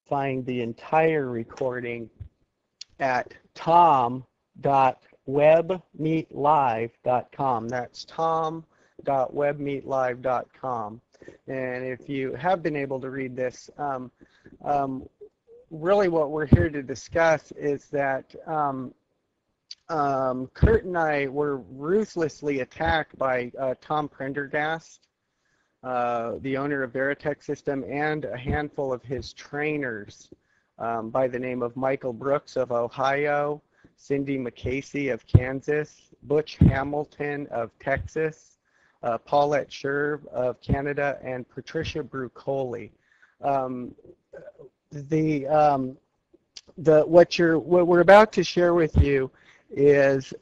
find the entire recording at tom.webmeetlive.com. That's tom.webmeetlive.com. And if you have been able to read this, really what we're here to discuss is that Kurt and I were ruthlessly attacked by Tom Prendergast, the owner of Veritech System, and a handful of his trainers by the name of Michael Brooks of Ohio, Cindy McAsey of Kansas, Butch Hamilton of Texas, Paulette Sherb of Canada, and Patricia Brucolli. What we're about to share with you is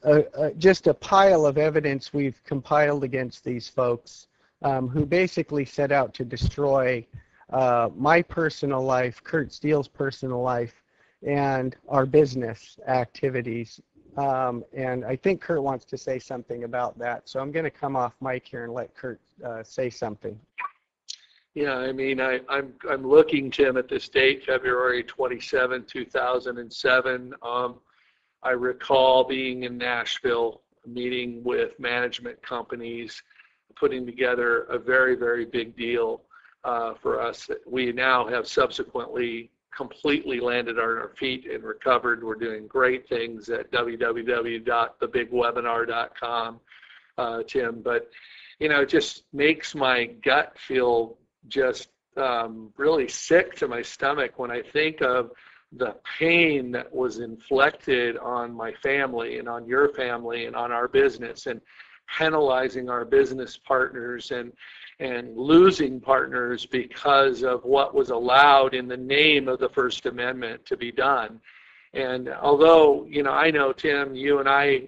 just a pile of evidence we've compiled against these folks who basically set out to destroy my personal life, Kurt Steele's personal life, and our business activities. And I think Kurt wants to say something about that. So I'm going to come off mic here and let Kurt say something. Yeah, I mean, I'm looking, Tim, at this date, February 27, 2007. I recall being in Nashville, meeting with management companies, putting together a very, very big deal for us. We now have subsequently completely landed on our feet and recovered. We're doing great things at www.thebigwebinar.com, Tim. But, you know, it just makes my gut feel just really sick to my stomach when I think of the pain that was inflicted on my family and on your family and on our business, and penalizing our business partners and losing partners because of what was allowed in the name of the First Amendment to be done. And although, you know, I know, Tim, you and I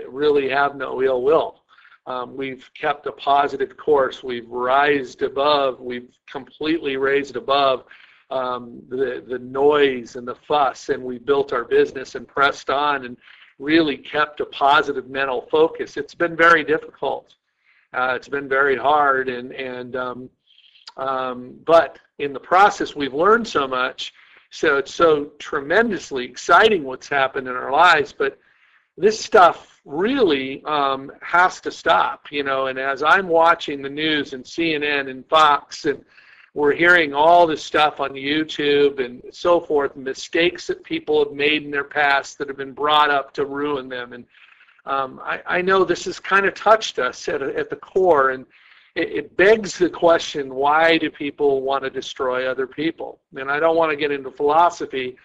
really have no ill will. We've kept a positive course. We've completely raised above the noise and the fuss, and we built our business and pressed on and really kept a positive mental focus. It's been very difficult. It's been very hard, but in the process we've learned so much. So it's so tremendously exciting what's happened in our lives. But this stuff really has to stop, you know. And as I'm watching the news and CNN and Fox, and we're hearing all this stuff on YouTube and so forth, mistakes that people have made in their past that have been brought up to ruin them. And I know this has kind of touched us at the core, and it begs the question, why do people want to destroy other people? And I don't want to get into philosophy,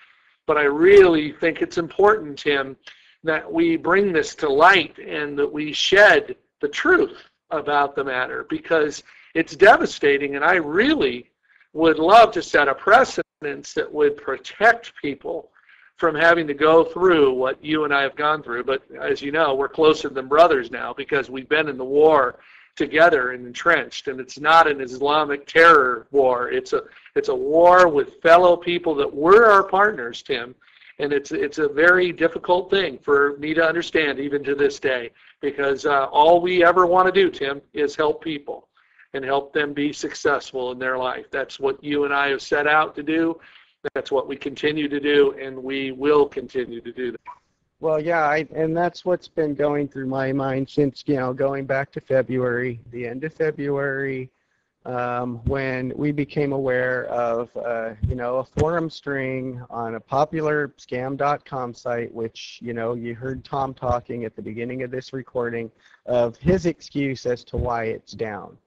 but I really think it's important, Tim, that we bring this to light and that we shed the truth about the matter, because it's devastating. And I really would love to set a precedent that would protect people from having to go through what you and I have gone through. But as you know, we're closer than brothers now because we've been in the war together and entrenched. And it's not an Islamic terror war. It's a war with fellow people that were our partners, Tim. And it's a very difficult thing for me to understand even to this day, because all we ever want to do, Tim, is help people and help them be successful in their life. That's what you and I have set out to do. That's what we continue to do, and we will continue to do that. Well, yeah, and that's what's been going through my mind since, you know, going back to February, the end of February, when we became aware of, you know, a forum string on a popular scam.com site, which, you know, you heard Tom talking at the beginning of this recording of his excuse as to why it's down.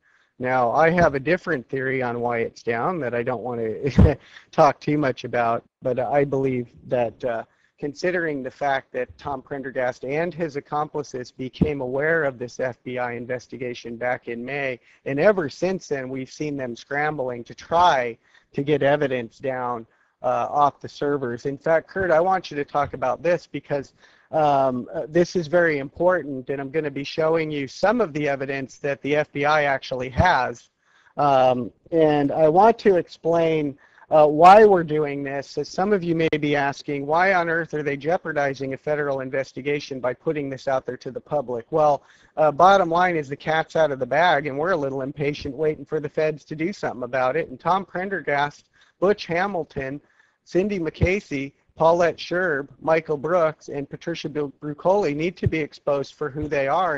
Now, I have a different theory on why it's down that I don't want to talk too much about, but I believe that considering the fact that Tom Prendergast and his accomplices became aware of this FBI investigation back in May, and ever since then we've seen them scrambling to try to get evidence down off the servers. In fact, Kurt, I want you to talk about this because this is very important, and I'm going to be showing you some of the evidence that the FBI actually has. And I want to explain why we're doing this. As some of you may be asking, why on earth are they jeopardizing a federal investigation by putting this out there to the public? Well, bottom line is the cat's out of the bag, and we're a little impatient waiting for the feds to do something about it. And Tom Prendergast, Butch Hamilton, Cindy McAsey, Paulette Sherb, Michael Brooks, and Patricia Brucolli need to be exposed for who they are and